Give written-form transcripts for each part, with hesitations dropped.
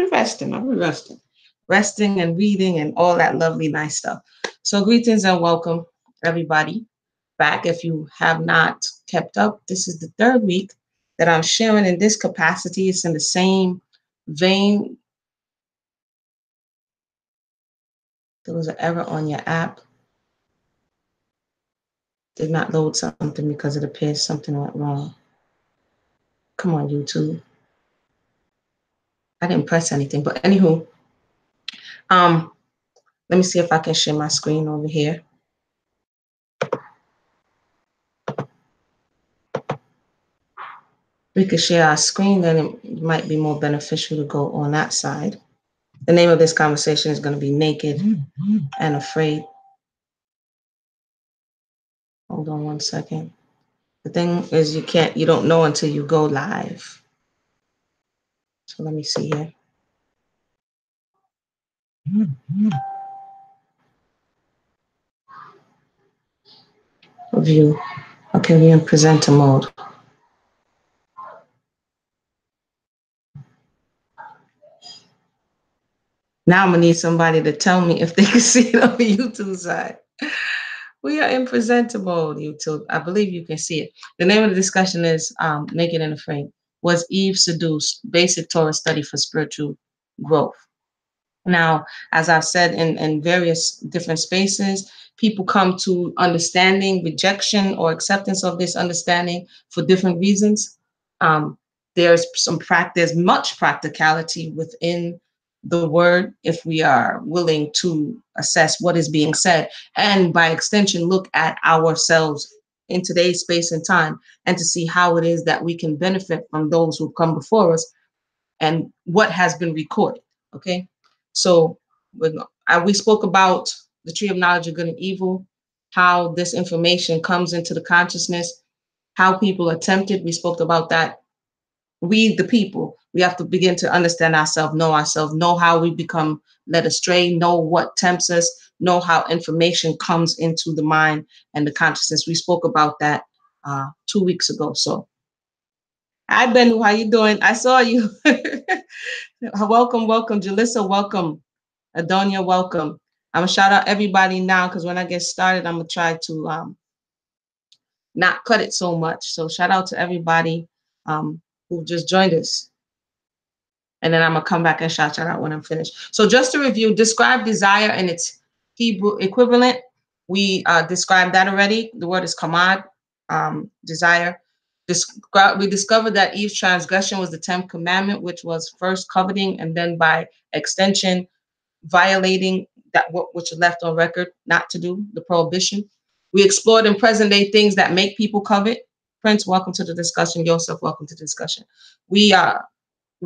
be resting. I'll be resting. Resting and reading and all that lovely, nice stuff. So greetings and welcome, everybody, back. If you have not kept up, this is the third week that I'm sharing in this capacity. It's in the same vein. There was an error on your app. Did not load something because it appears something went wrong. Come on, YouTube. I didn't press anything, but anywho, let me see if I can share my screen over here. We could share our screen, then it might be more beneficial to go on that side. The name of this conversation is going to be Naked and Afraid. Hold on one second. The thing is you don't know until you go live. So let me see here. View. Okay, we're in presenter mode. Now I'm gonna need somebody to tell me if they can see it on the YouTube side. We are in presenter mode, YouTube. I believe you can see it. The name of the discussion is Naked and Afraid. Was Eve seduced? Basic Torah study for spiritual growth. Now, as I've said in various different spaces, people come to understanding, rejection, or acceptance of this understanding for different reasons. There's much practicality within the word if we are willing to assess what is being said, and by extension, look at ourselves in today's space and time, and to see how it is that we can benefit from those who come before us and what has been recorded. Okay. So we spoke about the tree of knowledge of good and evil, how this information comes into the consciousness, how people are tempted. We spoke about that. We, the people, we have to begin to understand ourselves, know how we become led astray, know what tempts us, know how information comes into the mind and the consciousness. We spoke about that 2 weeks ago. So, hi, Benu, how you doing? I saw you. Welcome, Jalissa, welcome. Adonia, welcome. I'm gonna shout out everybody now because when I get started, I'm gonna try to not cut it so much. So shout out to everybody who just joined us. And then I'm gonna come back and shout out when I'm finished. So just to review, describe desire in its Hebrew equivalent. We described that already. The word is kamad, desire. We discovered that Eve's transgression was the 10th commandment, which was first coveting, and then by extension, violating that which is left on record not to do, the prohibition. We explored in present day things that make people covet. Prince, welcome to the discussion. Joseph, welcome to the discussion. We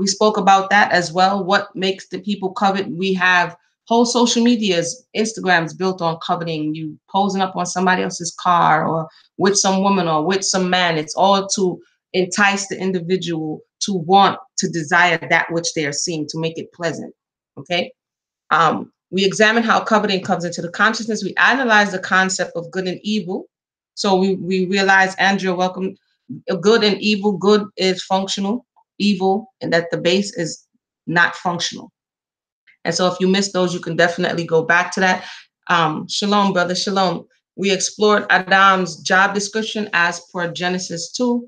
spoke about that as well. What makes the people covet? We have whole social medias, Instagrams built on coveting, you posing up on somebody else's car or with some woman or with some man. It's all to entice the individual to want to desire that which they are seeing, to make it pleasant. Okay. We examine how coveting comes into the consciousness. We analyze the concept of good and evil. So we realize, Andrea, welcome. Good and evil. Good is functional, evil, and that the base is not functional. And so if you missed those, you can definitely go back to that. Shalom, brother, shalom. We explored Adam's job description as per Genesis 2.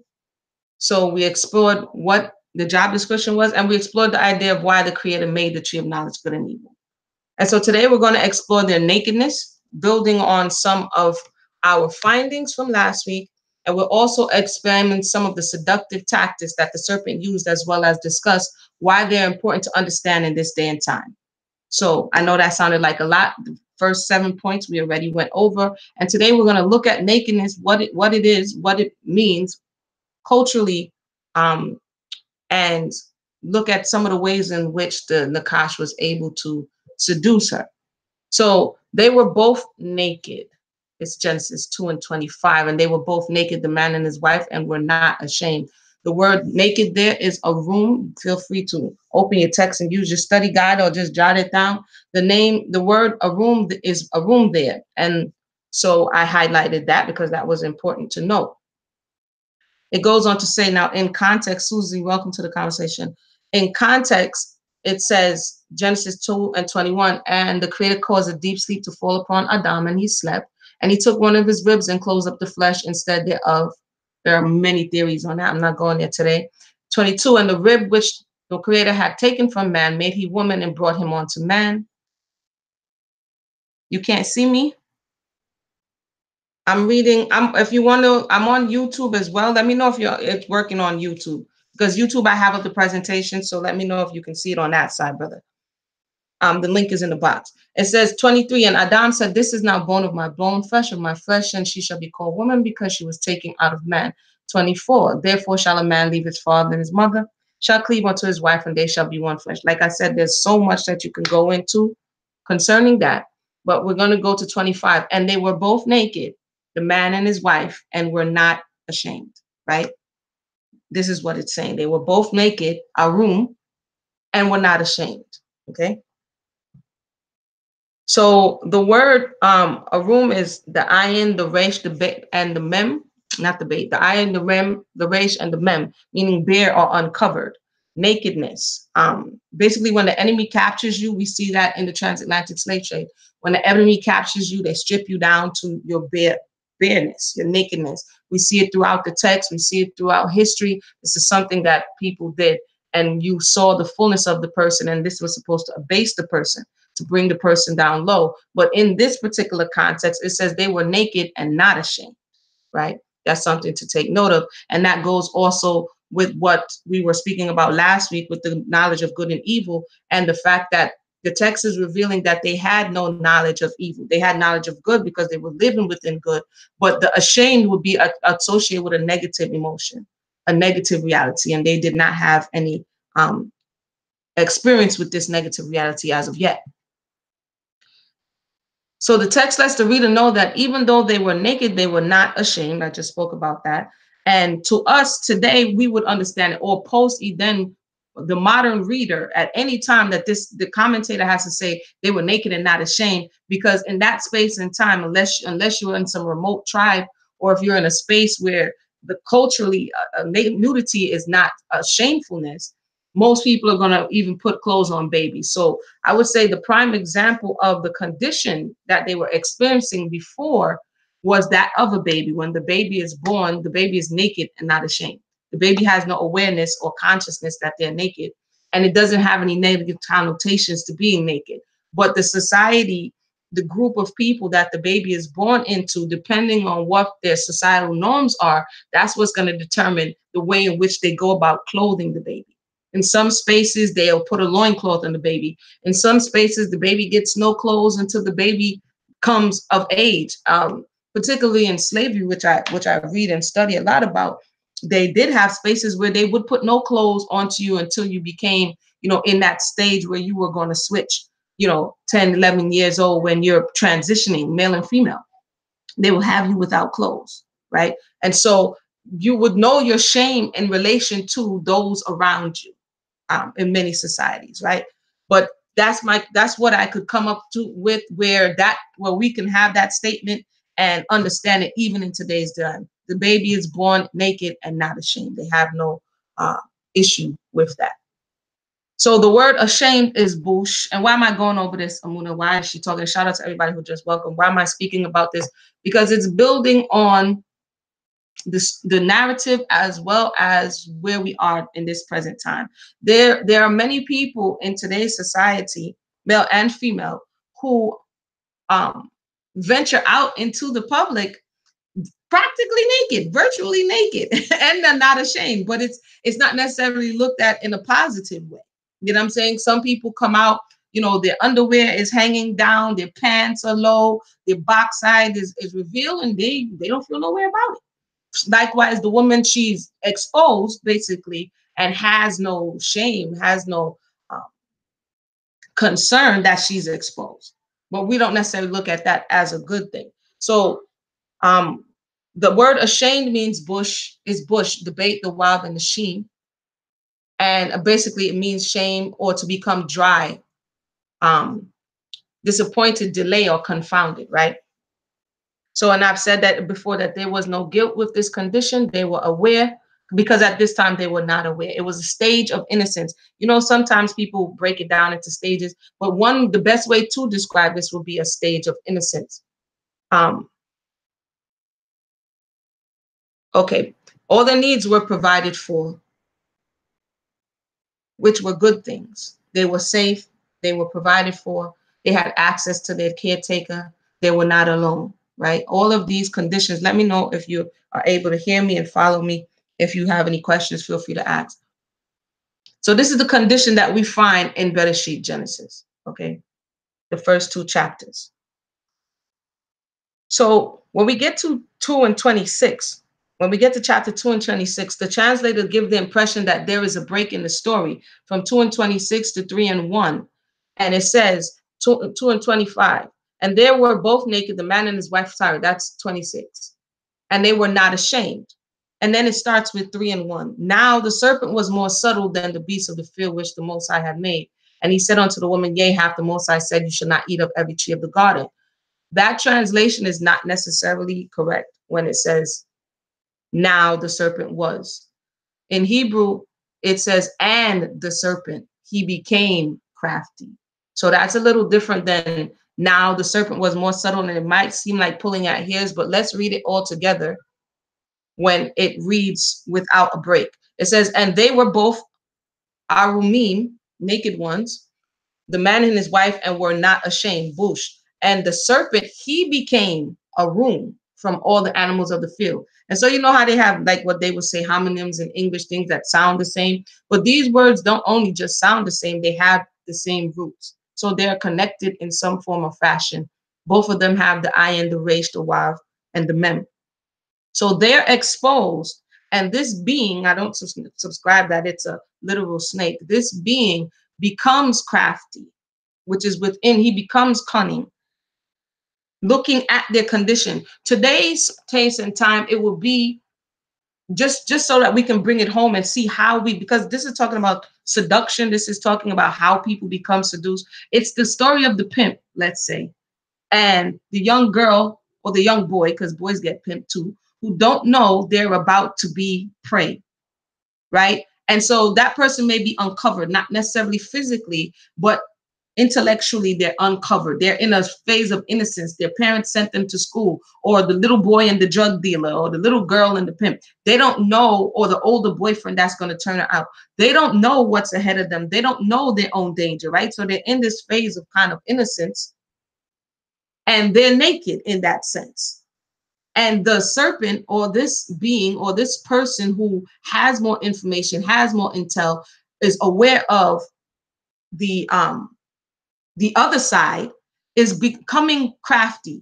So we explored what the job description was, and we explored the idea of why the Creator made the tree of knowledge, good and evil. And so today we're going to explore their nakedness, building on some of our findings from last week. And we'll also examine some of the seductive tactics that the serpent used, as well as discuss why they're important to understand in this day and time. So I know that sounded like a lot. The first 7 points we already went over. And today we're going to look at nakedness, what it is, what it means culturally, and look at some of the ways in which the Nakash was able to seduce her. So they were both naked. It's Genesis 2:25, and they were both naked, the man and his wife, and were not ashamed. The word naked there is a room. Feel free to open your text and use your study guide or just jot it down. The word a room is a room there. And so I highlighted that because that was important to note. It goes on to say, now in context, Susie, welcome to the conversation. In context, it says Genesis 2:21, and the Creator caused a deep sleep to fall upon Adam, and he slept. And he took one of his ribs and closed up the flesh instead thereof. There are many theories on that. I'm not going there today. 22, and the rib which the Creator had taken from man made he woman and brought him unto man. You can't see me? I'm reading. If you want to, I'm on YouTube as well. Let me know if it's working on YouTube, because YouTube I have up the presentation. So let me know if you can see it on that side, brother. The link is in the box. It says 23, and Adam said, "This is now bone of my bone, flesh of my flesh, and she shall be called woman because she was taken out of man." 24, therefore shall a man leave his father and his mother, shall cleave unto his wife, and they shall be one flesh. Like I said, there's so much that you can go into concerning that, but we're going to go to 25. And they were both naked, the man and his wife, and were not ashamed, right? This is what it's saying. They were both naked, a room, and were not ashamed, okay? So the word arum is the ayin, the resh, the bet, and the mem, not the bait, the ayin, the rem, the resh, and the mem, meaning bare or uncovered, nakedness. Basically, when the enemy captures you, we see that in the transatlantic slave trade. When the enemy captures you, they strip you down to your bareness, your nakedness. We see it throughout the text. We see it throughout history. This is something that people did, and you saw the fullness of the person, and this was supposed to abase the person, to bring the person down low. But in this particular context, it says they were naked and not ashamed, right? That's something to take note of. And that goes also with what we were speaking about last week with the knowledge of good and evil, and the fact that the text is revealing that they had no knowledge of evil. They had knowledge of good because they were living within good. But the ashamed would be associated with a negative emotion, a negative reality, and they did not have any experience with this negative reality as of yet. So the text lets the reader know that even though they were naked, they were not ashamed. I just spoke about that. And to us today, we would understand it, or post then the modern reader at any time that the commentator has to say they were naked and not ashamed, because in that space and time, unless you're in some remote tribe, or if you're in a space where the culturally nudity is not a shamefulness, most people are going to even put clothes on babies. So I would say the prime example of the condition that they were experiencing before was that of a baby. When the baby is born, the baby is naked and not ashamed. The baby has no awareness or consciousness that they're naked, and it doesn't have any negative connotations to being naked. But the society, the group of people that the baby is born into, depending on what their societal norms are, that's what's going to determine the way in which they go about clothing the baby. In some spaces, they'll put a loincloth on the baby. In some spaces, the baby gets no clothes until the baby comes of age. Particularly in slavery, which I read and study a lot about, they did have spaces where they would put no clothes onto you until you became, in that stage where you were going to switch, 10, 11 years old, when you're transitioning male and female. They will have you without clothes, right? And so you would know your shame in relation to those around you. In many societies, right? But that's what I could come up to with where we can have that statement and understand it even in today's time. The baby is born naked and not ashamed. They have no issue with that. So the word ashamed is bush. And why am I going over this, Amuna? Why is she talking? Shout out to everybody who just welcome. Why am I speaking about this? Because it's building on the narrative as well as where we are in this present time. There are many people in today's society, male and female, who venture out into the public practically naked, virtually naked, and they're not ashamed. But it's not necessarily looked at in a positive way. You know what I'm saying? Some people come out, their underwear is hanging down, their pants are low, their backside is revealed, and they don't feel no way about it. Likewise, the woman, she's exposed basically and has no shame, has no concern that she's exposed. But we don't necessarily look at that as a good thing. So the word ashamed means bush, the bait, the wild, and the sheen. And basically it means shame or to become dry, disappointed, delay, or confounded, right? So, and I've said that before, that there was no guilt with this condition. They were aware, because at this time they were not aware. It was a stage of innocence. You know, sometimes people break it down into stages, but the best way to describe this would be a stage of innocence. Um, okay, all their needs were provided for, which were good things. They were safe, they were provided for, they had access to their caretaker, they were not alone, right? All of these conditions, let me know if you are able to hear me and follow me. If you have any questions, feel free to ask. So this is the condition that we find in Bereshit Genesis, okay? The first two chapters. So when we get to 2 and 26, when we get to chapter 2 and 26, the translator give the impression that there is a break in the story from 2 and 26 to 3 and 1. And it says 2 and 25. And they were both naked, the man and his wife, sorry, that's 26. And they were not ashamed. And then it starts with 3 and 1. Now the serpent was more subtle than the beast of the field which the Most High had made. And he said unto the woman, yea, hath the Most High said, you shall not eat of every tree of the garden. That translation is not necessarily correct when it says, now the serpent was. In Hebrew, it says, and the serpent, he became crafty. So that's a little different than now the serpent was more subtle, and it might seem like pulling at hairs, but let's read it all together when it reads without a break. It says, and they were both arumim, naked ones, the man and his wife, and were not ashamed, bush. And the serpent, he became a room from all the animals of the field. And so you know how they have like what they would say homonyms in English, things that sound the same. But these words don't only just sound the same, they have the same roots. So they're connected in some form or fashion. Both of them have the ayin, the resh, the wav, and the mem. So they're exposed. And this being, I don't subscribe that it's a literal snake. This being becomes crafty, which is within, he becomes cunning, looking at their condition. Today's taste and time, it will be just so that we can bring it home and see how because this is talking about seduction. This is talking about how people become seduced. It's the story of the pimp, let's say, and the young girl or the young boy, because boys get pimped too, who don't know they're about to be prey, right? And so that person may be uncovered, not necessarily physically, but intellectually they're uncovered. They're in a phase of innocence. Their parents sent them to school, or the little boy and the drug dealer, or the little girl and the pimp. They don't know, or the older boyfriend that's going to turn her out. They don't know what's ahead of them. They don't know their own danger, right? So they're in this phase of kind of innocence, and they're naked in that sense. And the serpent, or this being, or this person who has more information, has more intel, is aware of the other side, is becoming crafty,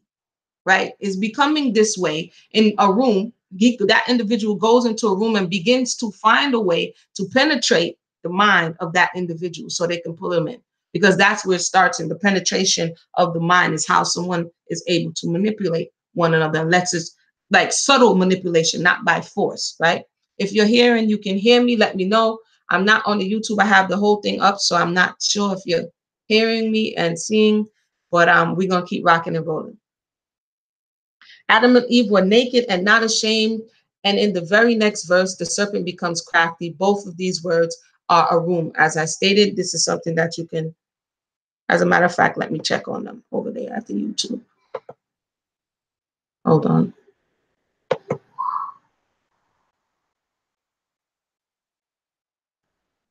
right? Is becoming this way in a room. That individual goes into a room and begins to find a way to penetrate the mind of that individual so they can pull him in. Because that's where it starts, in the penetration of the mind is how someone is able to manipulate one another, unless it's like subtle manipulation, not by force, right? If you're here and you can hear me, let me know. I'm not on the YouTube. I have the whole thing up, so I'm not sure if you're hearing me and seeing, but we're going to keep rocking and rolling. Adam and Eve were naked and not ashamed. And in the very next verse, the serpent becomes crafty. Both of these words are a room. As I stated, this is something that you can, as a matter of fact, let me check on them over there at the YouTube. Hold on.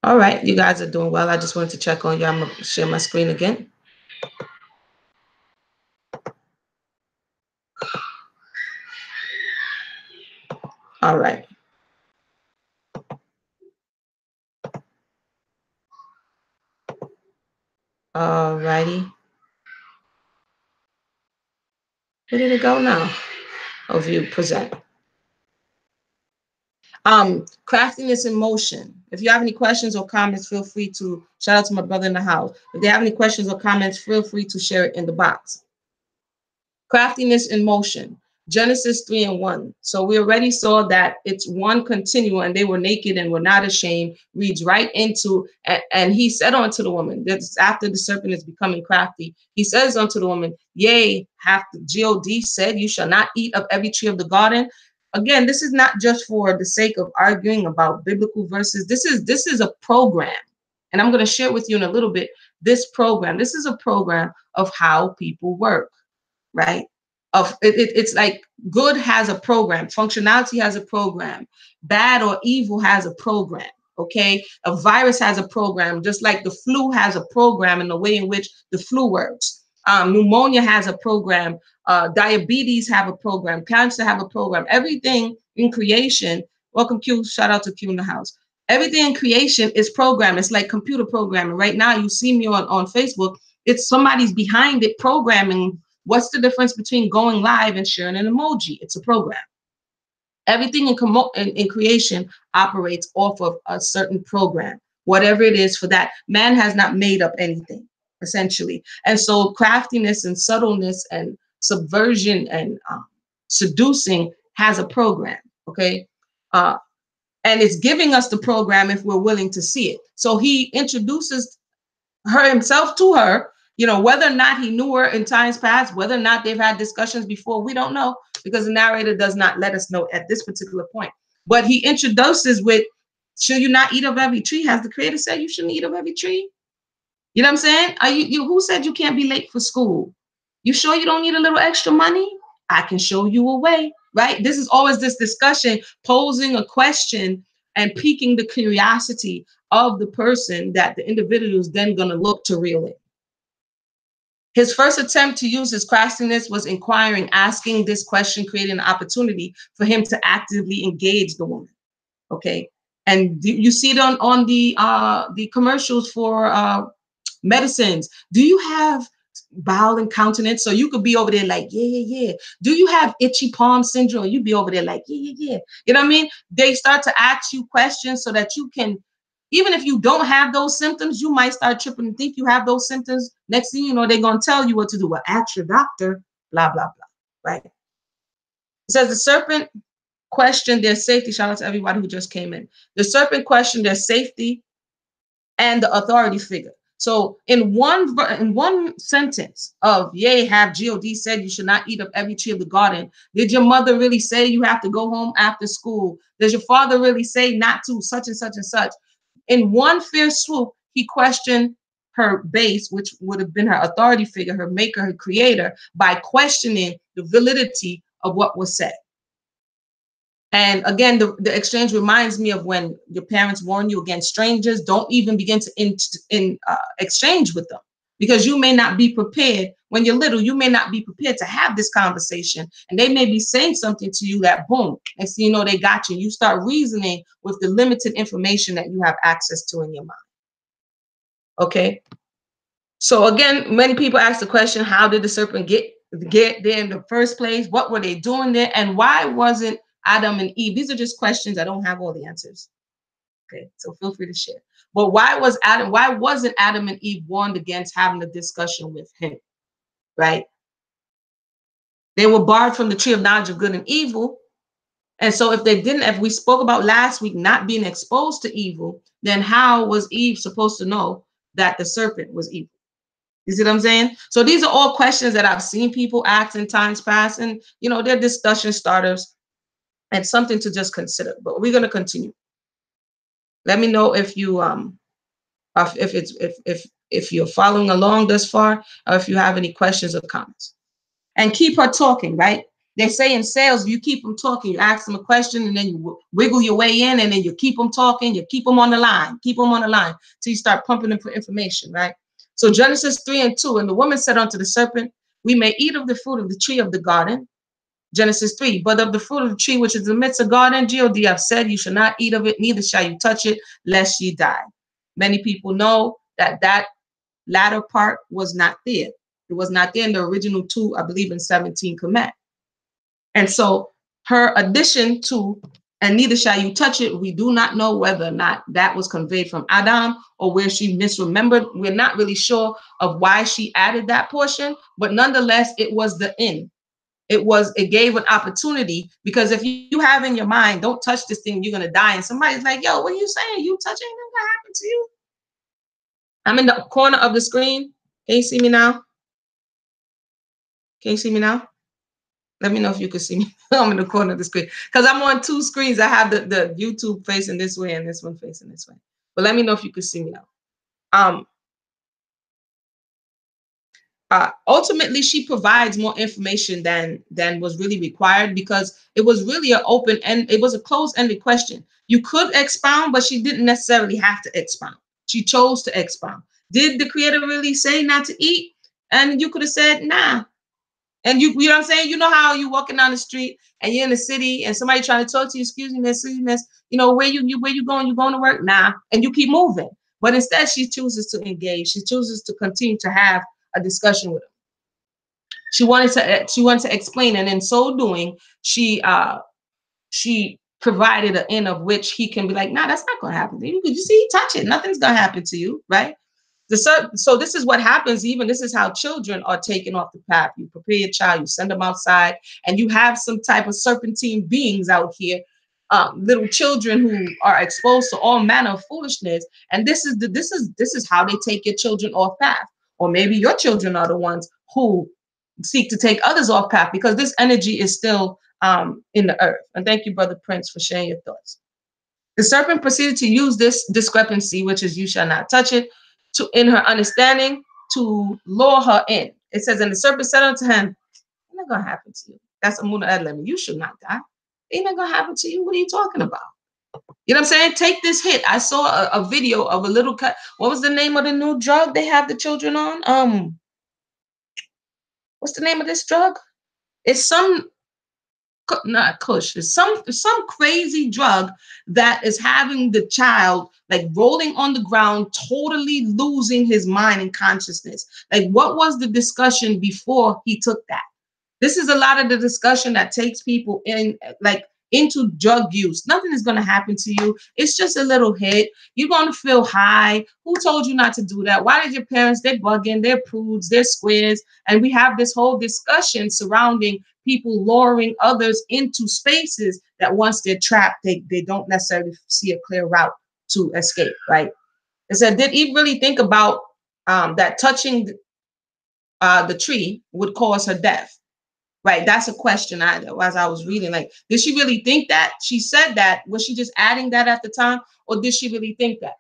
All right, you guys are doing well. I just wanted to check on you. I'm going to share my screen again. All right. All righty. Where did it go now? Oh, view, present. Craftiness in motion. If you have any questions or comments, feel free to shout out to my brother in the house. If they have any questions or comments, feel free to share it in the box. Craftiness in motion. Genesis 3 and 1. So we already saw that it's one continuum, and they were naked and were not ashamed. Reads right into, and he said unto the woman, that's after the serpent is becoming crafty. He says unto the woman, yea, hath God said, you shall not eat of every tree of the garden. again, this is not just for the sake of arguing about biblical verses. This is a program. And I'm going to share with you in a little bit this program. This is a program of how people work, right? It's like good has a program, functionality has a program, bad or evil has a program. Okay, a virus has a program, just like the flu has a program in the way in which the flu works. Pneumonia has a program, diabetes have a program, cancer have a program. Everything in creation. Welcome, Q. Shout out to Q in the house. Everything in creation is programmed. It's like computer programming. Right now, you see me on Facebook. It's somebody's behind it programming. What's the difference between going live and sharing an emoji? It's a program. Everything in creation operates off of a certain program, whatever it is for that. Man has not made up anything, essentially. And so craftiness and subtleness and subversion and seducing has a program, okay? And it's giving us the program if we're willing to see it. So he introduces her himself to her, whether or not he knew her in times past, whether or not they've had discussions before, we don't know, because the narrator does not let us know at this particular point. But he introduces with, should you not eat of every tree? Has the creator said you shouldn't eat of every tree? You know what I'm saying? Are you who said you can't be late for school? You sure you don't need a little extra money? I can show you a way, right? This is always this discussion, posing a question and piquing the curiosity of the person that the individual is then going to look to reel in. His first attempt to use his craftiness was inquiring, asking this question, creating an opportunity for him to actively engage the woman. Okay, and you see it on the commercials for medicines. Do you have bowel incontinence? So you could be over there like, yeah. Do you have itchy palm syndrome? You'd be over there like, yeah. You know what I mean? They start to ask you questions so that you can, even if you don't have those symptoms, you might start tripping and think you have those symptoms. Next thing you know, they're going to tell you what to do. Well, ask your doctor, blah, blah, blah, right? It says the serpent questioned their safety. Shout out to everybody who just came in. The serpent questioned their safety and the authority figure. So in one sentence of, yea, have God said you should not eat of every tree of the garden? Did your mother really say you have to go home after school? Does your father really say not to such and such and such? In one fierce swoop, he questioned her base, which would have been her authority figure, her maker, her creator, by questioning the validity of what was said. And again, the exchange reminds me of when your parents warn you against strangers. Don't even begin to exchange with them, because you may not be prepared. When you're little, you may not be prepared to have this conversation, and they may be saying something to you that, boom, next thing you know, they got you. You start reasoning with the limited information that you have access to in your mind. Okay. So again, many people ask the question, how did the serpent get there in the first place? What were they doing there? And why wasn't Adam and Eve? These are just questions. I don't have all the answers. Okay, so feel free to share. But why wasn't Adam and Eve warned against having a discussion with him? Right? They were barred from the tree of knowledge of good and evil. And so if we spoke about last week not being exposed to evil, then how was Eve supposed to know that the serpent was evil? You see what I'm saying? So these are all questions that I've seen people ask in times past, and they're discussion starters and something to just consider. But we're going to continue. Let me know if you if you're following along thus far, or if you have any questions or comments. And keep her talking, right? They say in sales, you keep them talking. You ask them a question, and then you wiggle your way in, and then you keep them talking. You keep them on the line. Keep them on the line till you start pumping them for information, right? So Genesis 3:2, and the woman said unto the serpent, we may eat of the fruit of the tree of the garden. Genesis 3, but of the fruit of the tree which is in the midst of garden, God have said, you shall not eat of it, neither shall you touch it, lest ye die. Many people know that latter part was not there. It was not there in the original 2, I believe, in 17 command. And so her addition to, and neither shall you touch it, we do not know whether or not that was conveyed from Adam or where she misremembered. We're not really sure of why she added that portion, but nonetheless, it was the end. It gave an opportunity, because if you have in your mind, don't touch this thing, you're going to die. And somebody's like, yo, what are you saying? You touching it, what happened to you? I'm in the corner of the screen. Can you see me now? Can you see me now? Let me know if you can see me. I'm in the corner of the screen because I'm on two screens. I have the YouTube facing this way and this one facing this way. But let me know if you can see me now. Um, ultimately, she provides more information than was really required because it was really an open and it was a closed-ended question. You could expound, but she didn't necessarily have to expound. She chose to expound. Did the creator really say not to eat? And you could have said, nah. And you know what I'm saying? You know how you walking down the street and you're in the city and somebody trying to talk to you, excuse me, miss, you know, where you going? You going to work? Nah. And you keep moving. But instead she chooses to engage. She chooses to continue to have a discussion with him. She wanted to explain, and in so doing, she provided an end of which he can be like, nah, that's not gonna happen to you. You see, touch it, nothing's gonna happen to you, right? So this is what happens. Even this is how children are taken off the path. You prepare your child, you send them outside, and you have some type of serpentine beings out here, little children who are exposed to all manner of foolishness. And this is how they take your children off path. Or maybe your children are the ones who seek to take others off path because this energy is still in the earth. And thank you, Brother Prince, for sharing your thoughts. The serpent proceeded to use this discrepancy, which is you shall not touch it, to in her understanding to lure her in. It says, and the serpent said unto him, it's not gonna happen to you. That's Amuna Adlem. You should not die. Ain't not gonna happen to you. What are you talking about? You know what I'm saying? Take this hit. I saw a video of a little cut. What was the name of the new drug they have the children on? What's the name of this drug? It's some not Kush, it's some crazy drug that is having the child like rolling on the ground, totally losing his mind and consciousness. Like, what was the discussion before he took that? This is a lot of the discussion that takes people in, like, into drug use. Nothing is going to happen to you. It's just a little hit. You're going to feel high. Who told you not to do that? Why did your parents? They're bugging, they're prudes, they're squares. And we have this whole discussion surrounding people luring others into spaces that once they're trapped, they don't necessarily see a clear route to escape, right? It said, did Eve really think about that touching the tree would cause her death? Right. That's a question as I was reading. Like, did she really think that? She said that. Was she just adding that at the time? Or did she really think that?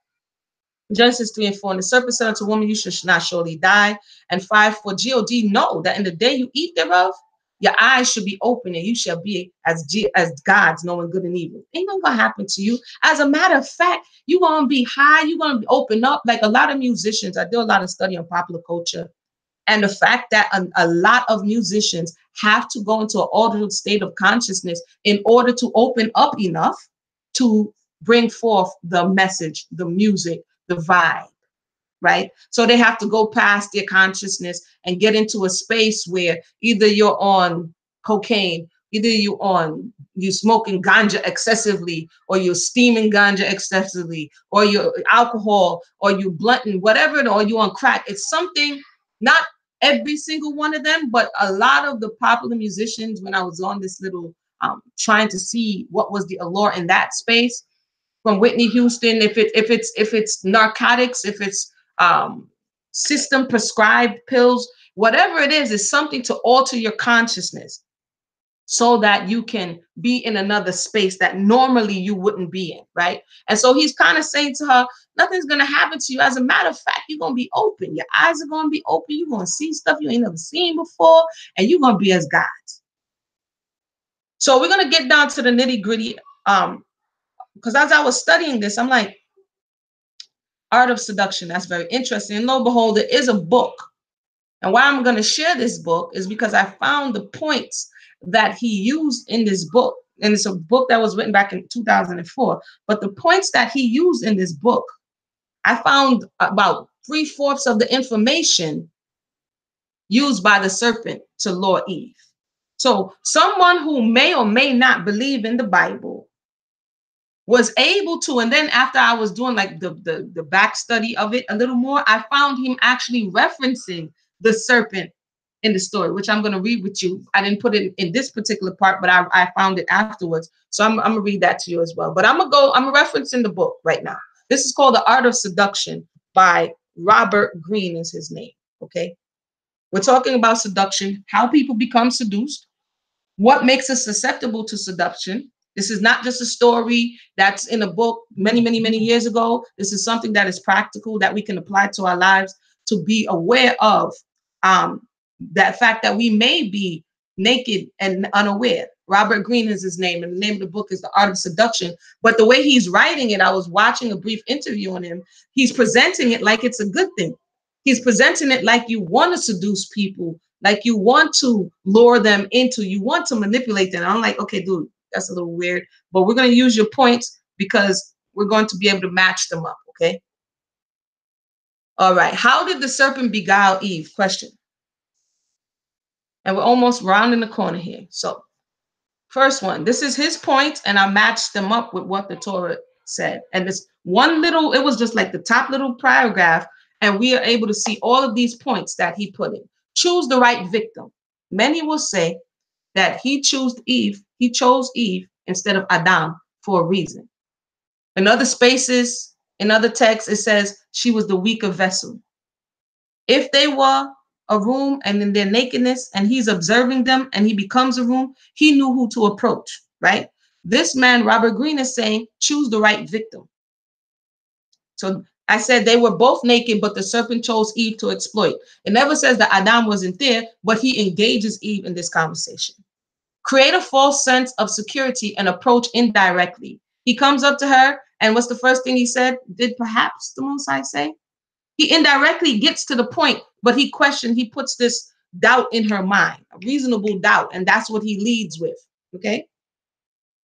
Genesis 3 and 4. And the serpent said unto woman, you should not surely die. And 5, for God know that in the day you eat thereof, your eyes should be open and you shall be as gods, knowing good and evil. Ain't nothing gonna happen to you. As a matter of fact, you're gonna be high, you're gonna open up. Like a lot of musicians, I do a lot of study on popular culture. And the fact that a lot of musicians have to go into an altered state of consciousness in order to open up enough to bring forth the message, the music, the vibe, right? So they have to go past their consciousness and get into a space where either you're on cocaine, either you smoking ganja excessively, or you're steaming ganja excessively, or you're alcohol, or you blunting, whatever, or you on crack. It's something, not every single one of them, but a lot of the popular musicians, when I was on this little trying to see what was the allure in that space, from Whitney Houston, if it's narcotics, if it's system prescribed pills, whatever it is something to alter your consciousness so that you can be in another space that normally you wouldn't be in, right? And so he's kind of saying to her, nothing's going to happen to you. As a matter of fact, you're going to be open. Your eyes are going to be open. You're going to see stuff you ain't never seen before, and you're going to be as gods. So we're going to get down to the nitty gritty. Because as I was studying this, I'm like, Art of Seduction, that's very interesting. And lo and behold, there is a book. And why I'm going to share this book is because I found the points that he used in this book. And it's a book that was written back in 2004. But the points that he used in this book, I found about 3/4 of the information used by the serpent to lure Eve. So someone who may or may not believe in the Bible was able to, and then after I was doing like the back study of it a little more, I found him actually referencing the serpent in the story, which I'm going to read with you. I didn't put it in this particular part, but I found it afterwards. So I'm going to read that to you as well. But I'm referencing the book right now. This is called The Art of Seduction by Robert Greene is his name. Okay. We're talking about seduction, how people become seduced, What makes us susceptible to seduction? This is not just a story that's in a book many, many, many years ago. This is something that is practical that we can apply to our lives to be aware of um, that fact that we may be naked and unaware. Robert Greene is his name, and the name of the book is The Art of Seduction. But the way he's writing it, I was watching a brief interview on him. He's presenting it like it's a good thing. He's presenting it like you want to seduce people, like you want to lure them into, you want to manipulate them. I'm like, okay, dude, that's a little weird, but we're going to use your points because we're going to be able to match them up. Okay. All right. How did the serpent beguile Eve? Question. And we're almost rounding the corner here. So, first one, this is his point, and I matched them up with what the Torah said. And this one little, it was just like the top little paragraph, and we are able to see all of these points that he put in. Choose the right victim. Many will say that he chose Eve instead of Adam for a reason. In other spaces, in other texts, it says she was the weaker vessel. If they were a room and in their nakedness and he's observing them and he becomes a room, he knew who to approach, right? This man, Robert Greene, is saying, choose the right victim. So I said they were both naked, but the serpent chose Eve to exploit. It never says that Adam wasn't there, but he engages Eve in this conversation. Create a false sense of security and approach indirectly. He comes up to her, and what's the first thing he said? Did perhaps the Most High say? He indirectly gets to the point, but he puts this doubt in her mind, a reasonable doubt, and that's what he leads with. Okay.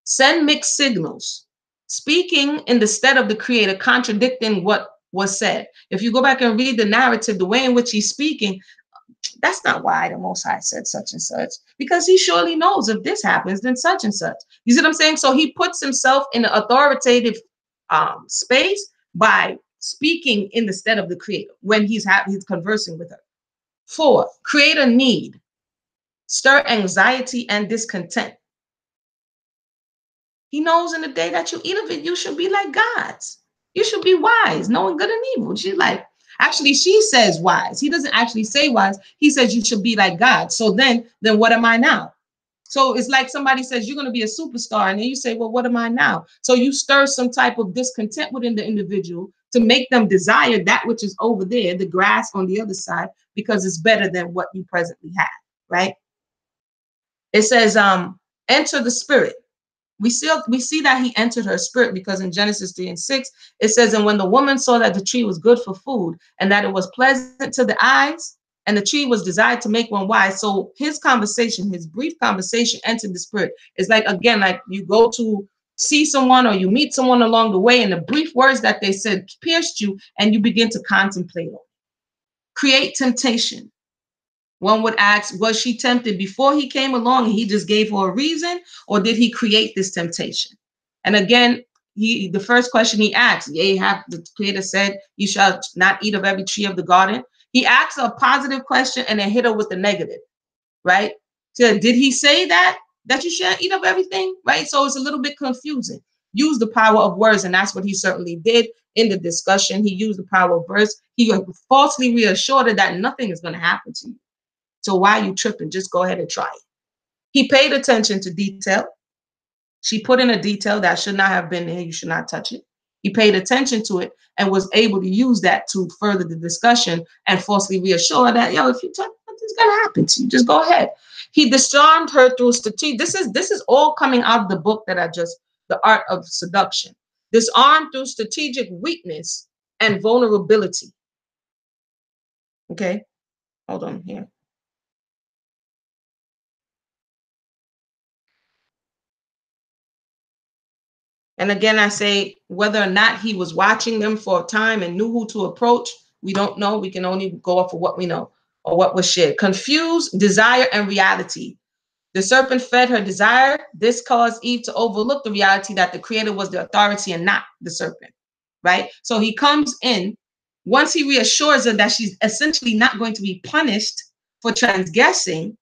Send mixed signals. Speaking in the stead of the creator, contradicting what was said. If you go back and read the narrative, the way in which he's speaking, that's not why the Most High said such and such, because he surely knows if this happens, then such and such. You see what I'm saying? So he puts himself in an authoritative space by speaking in the stead of the creator when he's conversing with her. 4, create a need, stir anxiety and discontent. He knows in the day that you eat of it, you should be like gods. You should be wise, knowing good and evil. She's like, actually, she says wise. He doesn't actually say wise. He says you should be like God. So then what am I now? So it's like somebody says you're going to be a superstar, and then you say, well, what am I now? So you stir some type of discontent within the individual to make them desire that which is over there, the grass on the other side, because it's better than what you presently have, right? It says, enter the spirit. We see that he entered her spirit because in Genesis 3:6, it says, and when the woman saw that the tree was good for food and that it was pleasant to the eyes and the tree was desired to make one wise. So his conversation, his brief conversation entered the spirit. It's like, again, like you go to see someone or you meet someone along the way and the brief words that they said pierced you and you begin to contemplate on. Create temptation. One would ask, was she tempted before he came along and he just gave her a reason, or did he create this temptation? And again, the first question he asked, the creator said, you shall not eat of every tree of the garden. He asked a positive question and then hit her with the negative, right? So did he say that you shouldn't eat of everything, right? So it's a little bit confusing. Use the power of words, and that's what he certainly did in the discussion. He used the power of words. He falsely reassured her that nothing is going to happen to you. So why are you tripping? Just go ahead and try it. He paid attention to detail. She put in a detail that should not have been there. You should not touch it. He paid attention to it and was able to use that to further the discussion and falsely reassure that, if you touch, nothing's going to happen to you. Just go ahead. He disarmed her through strategy. This is all coming out of the book that The Art of Seduction. Disarmed through strategic weakness and vulnerability. Okay, hold on here. And again, I say whether or not he was watching them for a time and knew who to approach, we don't know. We can only go off of what we know or what was shared. Confuse desire and reality. The serpent fed her desire. This caused Eve to overlook the reality that the creator was the authority and not the serpent, right? So he comes in. Once he reassures her that she's essentially not going to be punished for transgressing,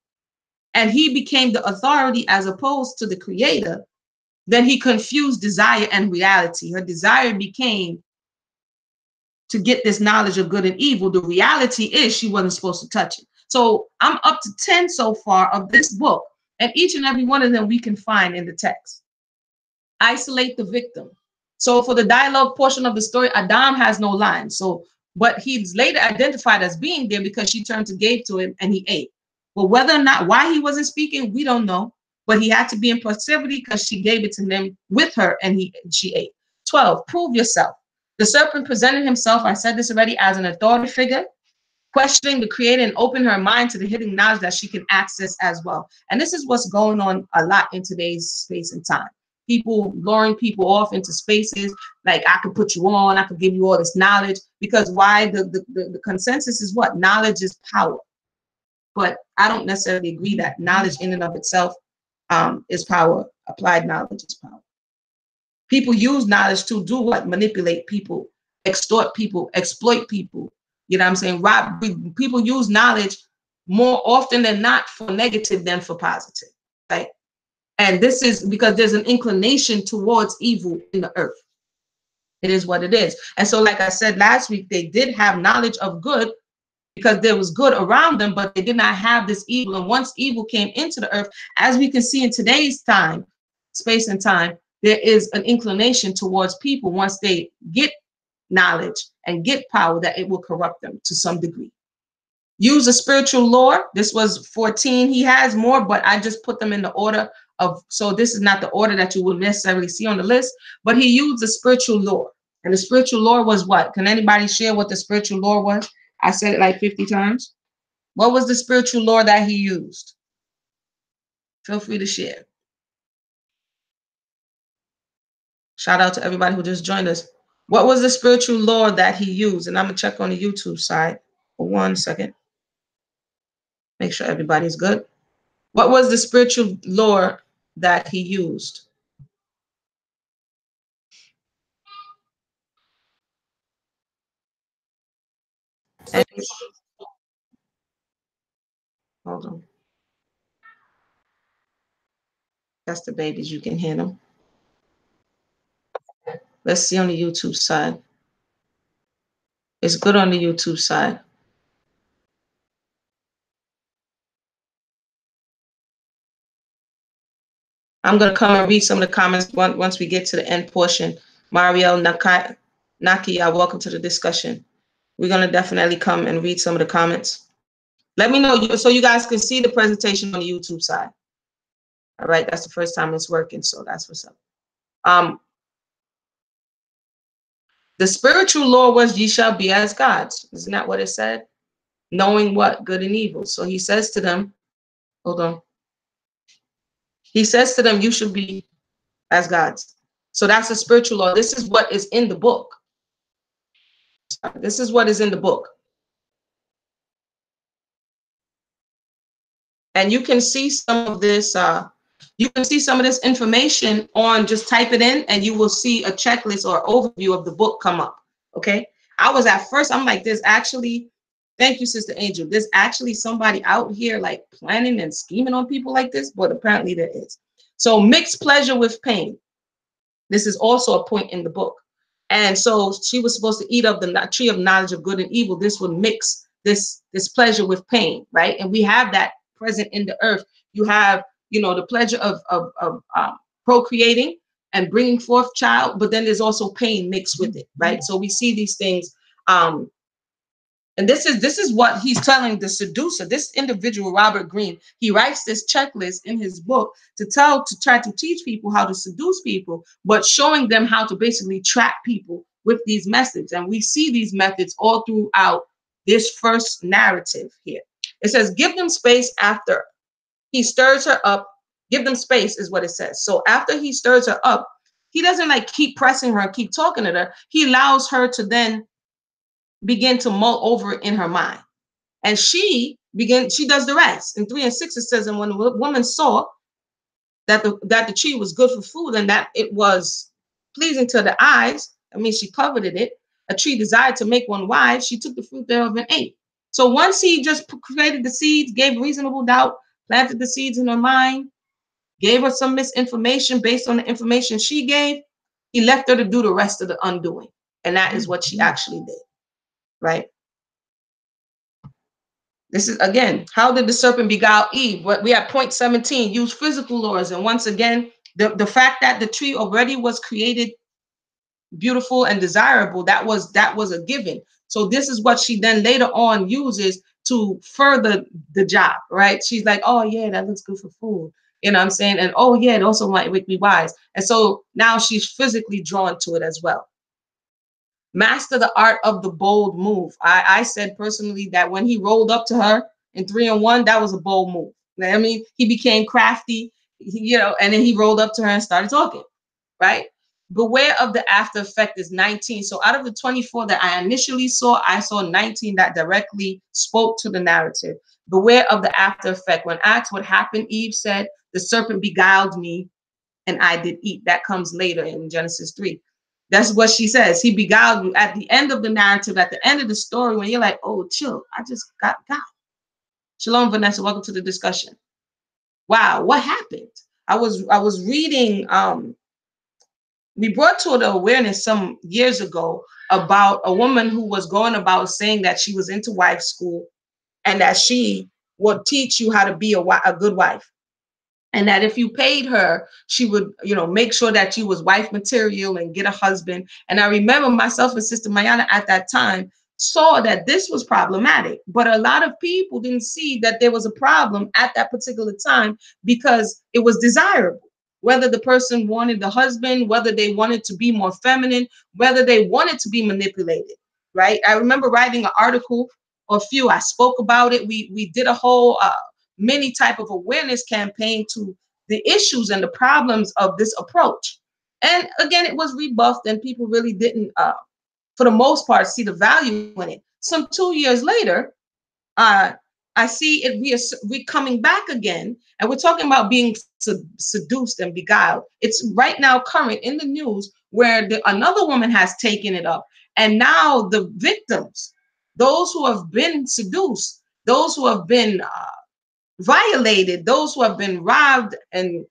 and he became the authority as opposed to the creator, then he confused desire and reality. Her desire became to get this knowledge of good and evil. The reality is she wasn't supposed to touch it. So I'm up to 10 so far of this book And each and every one of them we can find in the text. Isolate the victim. So for the dialogue portion of the story, Adam has no line. So, but he's later identified as being there because she turned to gave to him and he ate. But whether or not why he wasn't speaking, we don't know. But he had to be in passivity because she gave it to him with her and she ate. 12, prove yourself. The serpent presented himself, I said this already, as an authority figure, questioning the creator and open her mind to the hidden knowledge that she can access as well. And this is what's going on a lot in today's space and time. People luring people off into spaces like, I could put you on, I could give you all this knowledge. Because why? The consensus is what? Knowledge is power. But I don't necessarily agree that knowledge in and of itself is power. Applied knowledge is power. People use knowledge to do what? Manipulate people, extort people, exploit people. You know what I'm saying? Rob, people use knowledge more often than not for negative than for positive, right? And this is because there's an inclination towards evil in the earth. It is what it is. And so, like I said last week, they did have knowledge of good because there was good around them, but they did not have this evil. And once evil came into the earth, as we can see in today's time, space and time, there is an inclination towards people once they get knowledge and get power that it will corrupt them to some degree. Use a spiritual lore. This was 14. He has more, but I just put them in the order of, so this is not the order that you would necessarily see on the list, but he used the spiritual lore. And the spiritual lore was what? Can anybody share what the spiritual lore was? I said it like 50 times. What was the spiritual lore that he used? Feel free to share. Shout out to everybody who just joined us. What was the spiritual lore that he used? And I'm going to check on the YouTube side for 1 second. Make sure everybody's good. What was the spiritual lore that he used? And, hold on. That's the babies. You can hear them. Let's see on the YouTube side. It's good on the YouTube side. I'm going to come and read some of the comments once we get to the end portion. Mario Nakia, welcome to the discussion. We're going to definitely come and read some of the comments. Let me know so you guys can see the presentation on the YouTube side. All right, that's the first time it's working, so that's what's up. The spiritual law was ye shall be as gods. Isn't that what it said? Knowing what? Good and evil. So he says to them, hold on. He says to them, you should be as gods. So that's the spiritual law. This is what is in the book. This is what is in the book. And you can see some of this, you can see some of this information on, just type it in and you will see a checklist or overview of the book come up. Okay. I was at first, I'm like, there's actually, thank you, Sister Angel. There's actually somebody out here like planning and scheming on people like this, but apparently there is. So mix pleasure with pain. This is also a point in the book. And so she was supposed to eat of the tree of knowledge of good and evil. This would mix this pleasure with pain, right? And we have that present in the earth. You have, you know, the pleasure of procreating and bringing forth child, but then there's also pain mixed with it, right? So we see these things. And this is what he's telling the seducer, this individual, Robert Greene. He writes this checklist in his book to try to teach people how to seduce people, but showing them how to basically trap people with these methods. And we see these methods all throughout this first narrative here. It says, give them space after he stirs her up. Give them space is what it says. So after he stirs her up, he doesn't like keep pressing her and keep talking to her. He allows her to then begin to mull over it in her mind. And she does the rest. In 3 and 6, it says, and when the woman saw that the tree was good for food and that it was pleasing to the eyes, I mean, she coveted it, a tree desired to make one wise, she took the fruit thereof and ate. So once he just created the seeds, gave reasonable doubt, planted the seeds in her mind, gave her some misinformation based on the information she gave, he left her to do the rest of the undoing. And that is what she actually did, right? This is again, how did the serpent beguile Eve? What we at point 17, use physical laws. And once again, the fact that the tree already was created beautiful and desirable, that was a given. So this is what she then later on uses to further the job, right? She's like, oh yeah, that looks good for food. You know what I'm saying? And oh yeah, it also might make me wise. And so now she's physically drawn to it as well. Master the art of the bold move. I said personally that when he rolled up to her in 3-1, that was a bold move. I mean, he became crafty, and then he rolled up to her and started talking, right? Beware of the after effect is 19. So out of the 24 that I initially saw, I saw 19 that directly spoke to the narrative. Beware of the after effect. When asked what happened, Eve said, the serpent beguiled me and I did eat. That comes later in Genesis 3. That's what she says. He beguiled you at the end of the narrative, at the end of the story, when you're like, oh, chill, I just got. Shalom, Vanessa. Welcome to the discussion. Wow, what happened? I was reading. We brought to the awareness some years ago about a woman who was going about saying that she was into wife school and that she would teach you how to be a good wife. And that if you paid her, she would, make sure that you was wife material and get a husband. And I remember myself and Sister Mayana at that time saw that this was problematic. But a lot of people didn't see that there was a problem at that particular time because it was desirable. Whether the person wanted the husband, whether they wanted to be more feminine, whether they wanted to be manipulated, right? I remember writing an article or a few. I spoke about it. We did a whole many type of awareness campaign to the issues and the problems of this approach. And again, it was rebuffed and people really didn't, for the most part, see the value in it. Some 2 years later, I see it coming back again. And we're talking about being seduced and beguiled. It's right now current in the news where another woman has taken it up. And now the victims, those who have been seduced, those who have been violated, those who have been robbed and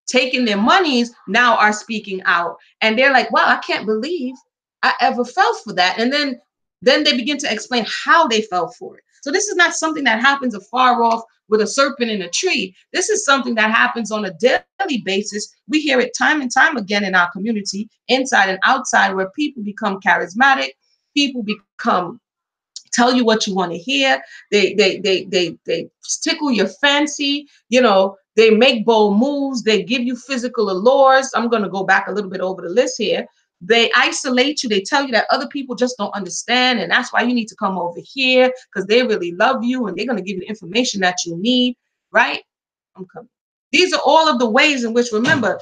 taken their monies, now are speaking out, and they're like, wow, I can't believe I ever fell for that. And then they begin to explain how they fell for it. So this is not something that happens afar off with a serpent in a tree. This is something that happens on a daily basis. We hear it time and time again in our community, inside and outside, where people become charismatic, people become tell you what you want to hear. They tickle your fancy. They make bold moves. They give you physical allures. I'm going to go back a little bit over the list here. They isolate you. They tell you that other people just don't understand, and that's why you need to come over here because they really love you and they're going to give you the information that you need. Right? I'm coming. These are all of the ways in which, remember,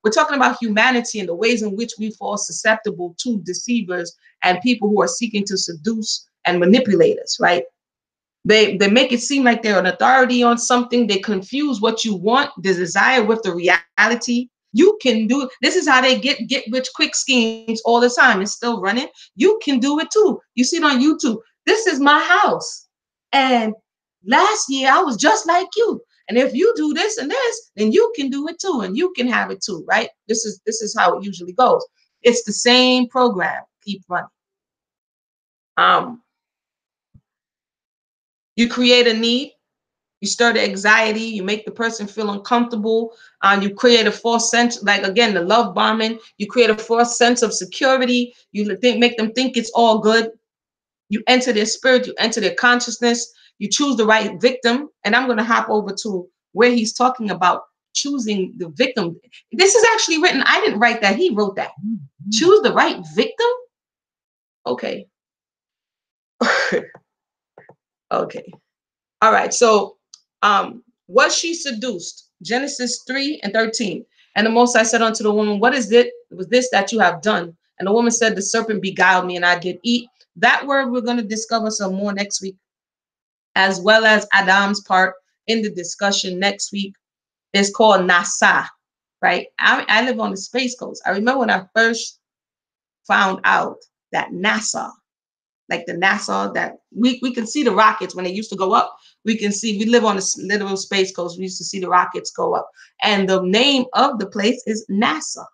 we're talking about humanity and the ways in which we fall susceptible to deceivers and people who are seeking to seduce and manipulate us, right? They make it seem like they're an authority on something. They confuse what you want, the desire, with the reality. You can do it. This is how they get rich quick schemes all the time. It's still running. You can do it too. You see it on YouTube. This is my house. And last year I was just like you. And if you do this and this, then you can do it too, and you can have it too, right? This is how it usually goes. It's the same program. Keep running. You create a need, you stir the anxiety, you make the person feel uncomfortable, you create a false sense, like again, the love bombing, you create a false sense of security, make them think it's all good. You enter their spirit, you enter their consciousness, you choose the right victim. And I'm going to hop over to where he's talking about choosing the victim. This is actually written, I didn't write that, he wrote that. Choose the right victim? Okay. Okay. All right. So was she seduced? Genesis 3:13. And the Most High said unto the woman, what is it? Was this that you have done? And the woman said, the serpent beguiled me and I did eat. That word we're going to discover some more next week, as well as Adam's part in the discussion next week, is called Nasa, right? I live on the Space Coast. I remember when I first found out that NASA, like the NASA, that we can see the rockets when they used to go up. We live on a literal Space Coast. We used to see the rockets go up. And the name of the place is NASA,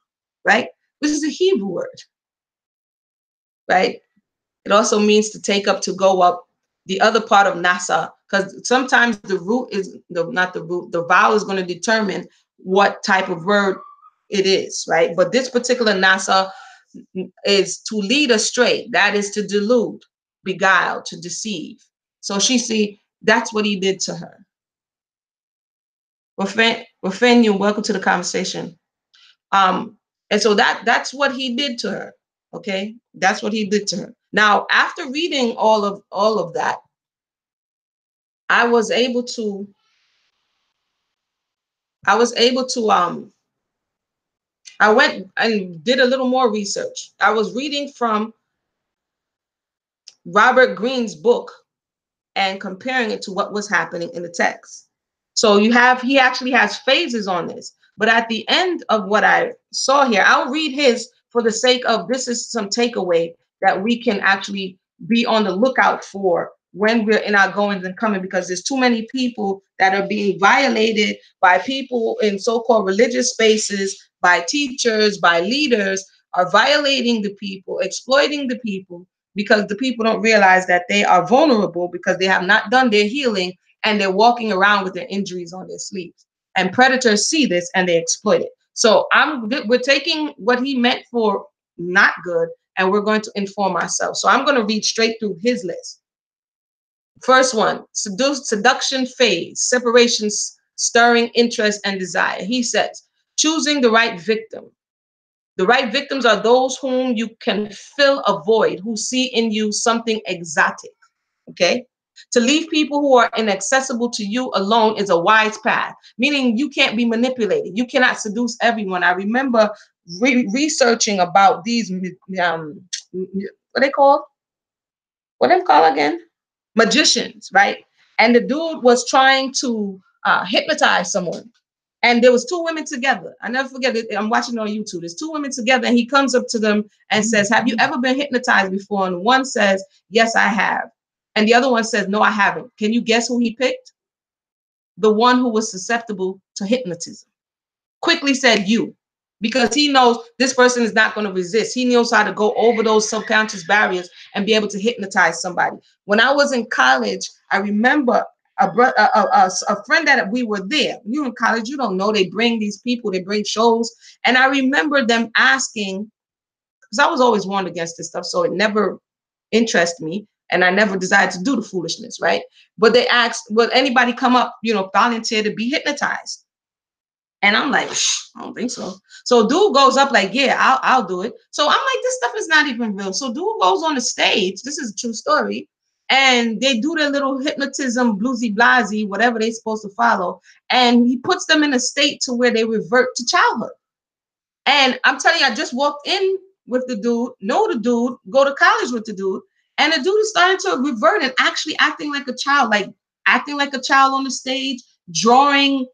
right? Which is a Hebrew word, right? It also means to take up, to go up. the other part of nasa, because sometimes the root is not the root, the vowel is going to determine what type of word it is, right? But this particular nasa is to lead astray, that is to delude, beguile, to deceive. So she see that's what he did to her. Wafenyu, welcome to the conversation. And so that's what he did to her. Okay, that's what he did to her. Now, after reading all of that, I was able to I was able to I went and did a little more research. I was reading from Robert Greene's book and comparing it to what was happening in the text. So he actually has phases on this. But at the end of what I saw here, I'll read his for the sake of this is some takeaway that we can actually be on the lookout for when we're in our goings and coming, because there's too many people that are being violated by people in so-called religious spaces, by teachers, by leaders, are violating the people, exploiting the people, because the people don't realize that they are vulnerable because they have not done their healing and they're walking around with their injuries on their sleeves. And predators see this and they exploit it. So we're taking what he meant for not good and we're going to inform ourselves. So I'm going to read straight through his list. First one, seduction phase, separations, stirring interest and desire. He says, choosing the right victim. The right victims are those whom you can fill a void, who see in you something exotic. Okay? To leave people who are inaccessible to you alone is a wise path, meaning you can't be manipulated. You cannot seduce everyone. I remember researching about these, what they call? What them call again? Magicians, right? And the dude was trying to hypnotize someone. And there was two women together. I never forget it. I'm watching it on YouTube. There's two women together, and he comes up to them and says, have you ever been hypnotized before? And one says, yes, I have. And the other one says, no, I haven't. Can you guess who he picked? The one who was susceptible to hypnotism. Quickly said you, because he knows this person is not going to resist. He knows how to go over those subconscious barriers and be able to hypnotize somebody. When I was in college, I remember a friend that we were there. You in college, you don't know. They bring these people, they bring shows. And I remember them asking, because I was always warned against this stuff, so it never interested me. And I never desired to do the foolishness, right? But they asked, will anybody come up, volunteer to be hypnotized? And I'm like, I don't think so. So dude goes up like, yeah, I'll do it. So I'm like, this stuff is not even real. So dude goes on the stage. This is a true story. And they do their little hypnotism, bluesy blasey, whatever they're supposed to follow. And he puts them in a state to where they revert to childhood. And I'm telling you, I just walked in with the dude, know the dude, go to college with the dude. And the dude is starting to revert and actually acting like a child, on the stage, drawing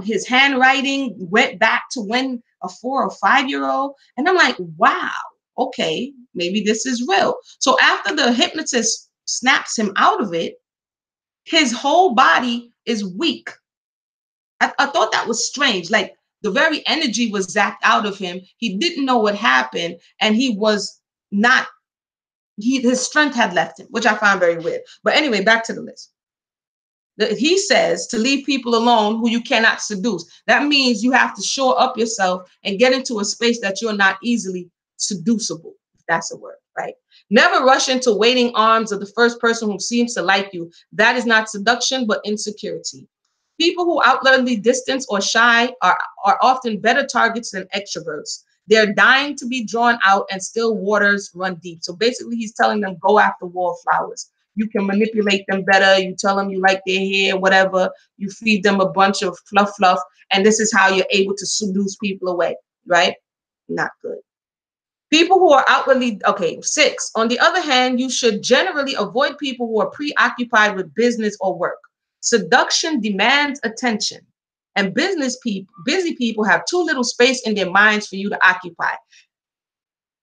his handwriting went back to when a 4 or 5-year-old. And I'm like, wow, okay, maybe this is real. So after the hypnotist snaps him out of it, his whole body is weak. I thought that was strange. Like the very energy was zapped out of him. He didn't know what happened, and he was not. His strength had left him, which I found very weird. But anyway, back to the list. He says to leave people alone who you cannot seduce. That means you have to shore up yourself and get into a space that you're not easily seducible, if that's a word, right? Never rush into waiting arms of the first person who seems to like you. That is not seduction, but insecurity. People who outwardly distance or shy are often better targets than extroverts. They're dying to be drawn out and still waters run deep. So basically, he's telling them, go after wallflowers. You can manipulate them better. You tell them you like their hair, whatever. You feed them a bunch of fluff. And this is how you're able to seduce people away, right? Not good. People who are outwardly, okay, 6. On the other hand, you should generally avoid people who are preoccupied with business or work. Seduction demands attention. And busy people have too little space in their minds for you to occupy.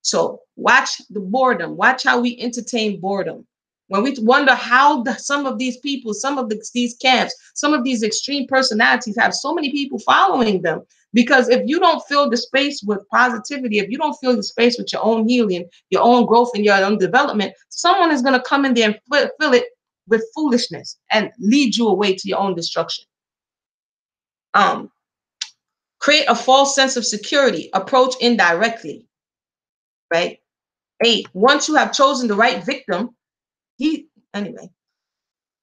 So watch the boredom. Watch how we entertain boredom. When we wonder how some of these people, some of these camps, some of these extreme personalities have so many people following them. Because if you don't fill the space with positivity, if you don't fill the space with your own healing, your own growth, and your own development, someone is going to come in there and fill it with foolishness and lead you away to your own destruction. Create a false sense of security, approach indirectly, right? 8, once you have chosen the right victim, anyway,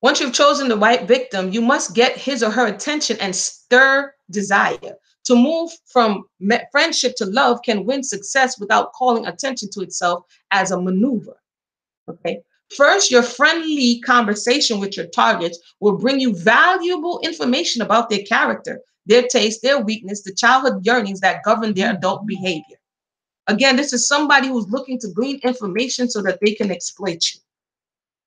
once you've chosen the right victim, you must get his or her attention and stir desire. To move from friendship to love can win success without calling attention to itself as a maneuver. Okay. First, your friendly conversation with your targets will bring you valuable information about their character, their taste, their weakness, the childhood yearnings that govern their adult behavior. Again, this is somebody who's looking to glean information so that they can exploit you.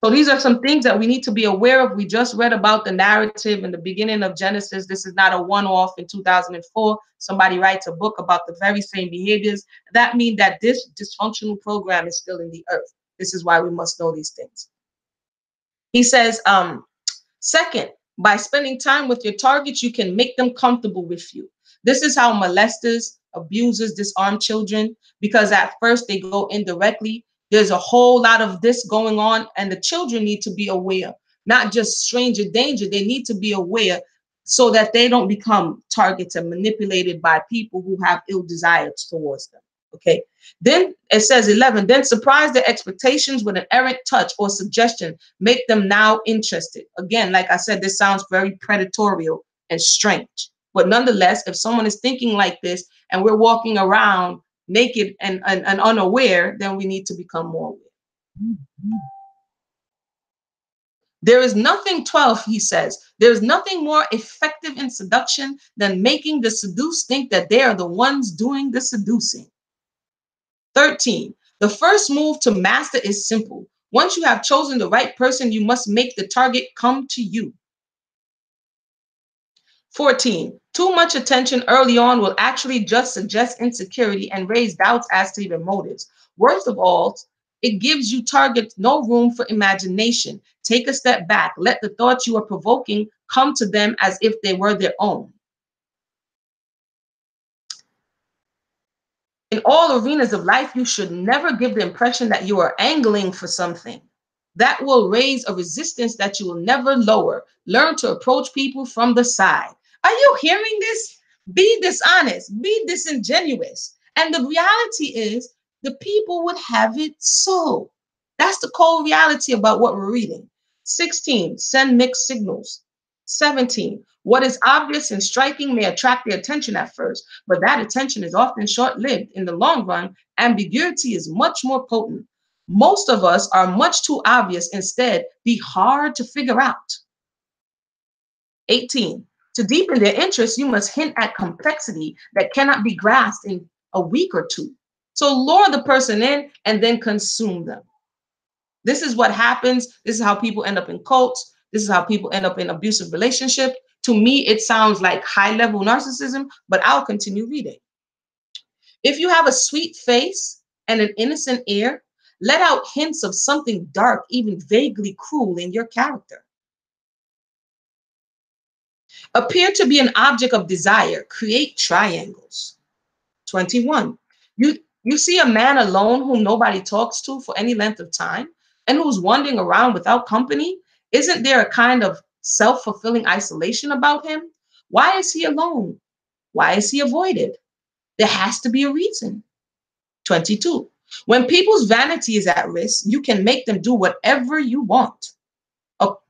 So these are some things that we need to be aware of. We just read about the narrative in the beginning of Genesis. This is not a one-off in 2004. Somebody writes a book about the very same behaviors. That means that this dysfunctional program is still in the earth. This is why we must know these things. He says, second, by spending time with your targets, you can make them comfortable with you. This is how molesters, abusers disarm children, because at first they go indirectly. There's a whole lot of this going on, and the children need to be aware, not just stranger danger. They need to be aware so that they don't become targets and manipulated by people who have ill desires towards them. Okay. Then it says 11, then surprise their expectations with an errant touch or suggestion. Make them now interested. Again, like I said, this sounds very predatorial and strange. But nonetheless, if someone is thinking like this and we're walking around naked and unaware, then we need to become more aware. There is nothing, 12, he says, there's nothing more effective in seduction than making the seduced think that they are the ones doing the seducing. 13, the first move to master is simple. Once you have chosen the right person, you must make the target come to you. 14, too much attention early on will actually just suggest insecurity and raise doubts as to your motives. Worst of all, it gives you targets no room for imagination. Take a step back. Let the thoughts you are provoking come to them as if they were their own. In all arenas of life, you should never give the impression that you are angling for something. That will raise a resistance that you will never lower. Learn to approach people from the side. Are you hearing this? Be dishonest, be disingenuous. And the reality is, the people would have it so. That's the cold reality about what we're reading. 16, send mixed signals. 17, what is obvious and striking may attract their attention at first, but that attention is often short-lived. In the long run, ambiguity is much more potent. Most of us are much too obvious. Instead, be hard to figure out. 18, to deepen their interest, you must hint at complexity that cannot be grasped in a week or two. So lure the person in and then consume them. This is what happens. This is how people end up in cults. This is how people end up in abusive relationships. To me, it sounds like high-level narcissism, but I'll continue reading. If you have a sweet face and an innocent air, let out hints of something dark, even vaguely cruel in your character. Appear to be an object of desire. Create triangles. 21. You see a man alone whom nobody talks to for any length of time and who's wandering around without company. Isn't there a kind of self-fulfilling isolation about him? Why is he alone? Why is he avoided? There has to be a reason. 22. When people's vanity is at risk, you can make them do whatever you want. Oh,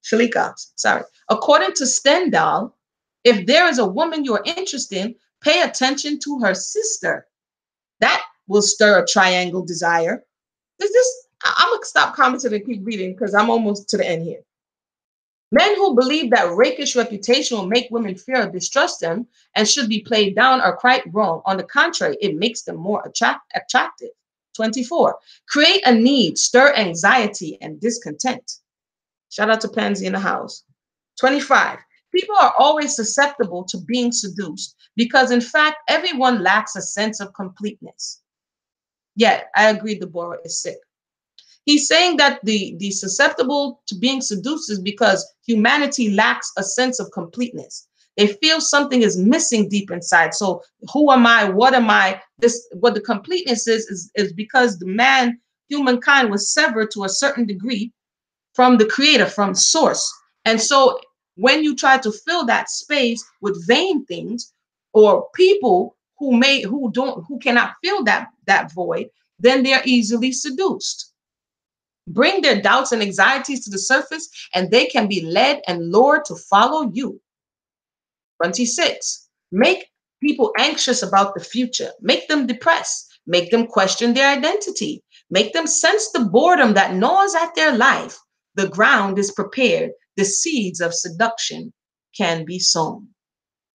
Shalika, sorry. According to Stendhal, if there is a woman you are interested in, pay attention to her sister. That will stir a triangle desire. I'm going to stop commenting and keep reading because I'm almost to the end here. Men who believe that rakish reputation will make women fear or distrust them and should be played down are quite wrong. On the contrary, it makes them more attractive. 24. Create a need, stir anxiety and discontent. Shout out to Pansy in the house. 25. People are always susceptible to being seduced because, in fact, everyone lacks a sense of completeness. Yet, I agree Deborah is sick. He's saying that the susceptible to being seduced is because humanity lacks a sense of completeness. They feel something is missing deep inside. So who am I? What am I? What the completeness is because humankind was severed to a certain degree from the creator, from source. And so when you try to fill that space with vain things or people who cannot fill that void, then they're easily seduced. Bring their doubts and anxieties to the surface, and they can be led and lured to follow you. 26. Make people anxious about the future. Make them depressed. Make them question their identity. Make them sense the boredom that gnaws at their life. The ground is prepared. The seeds of seduction can be sown.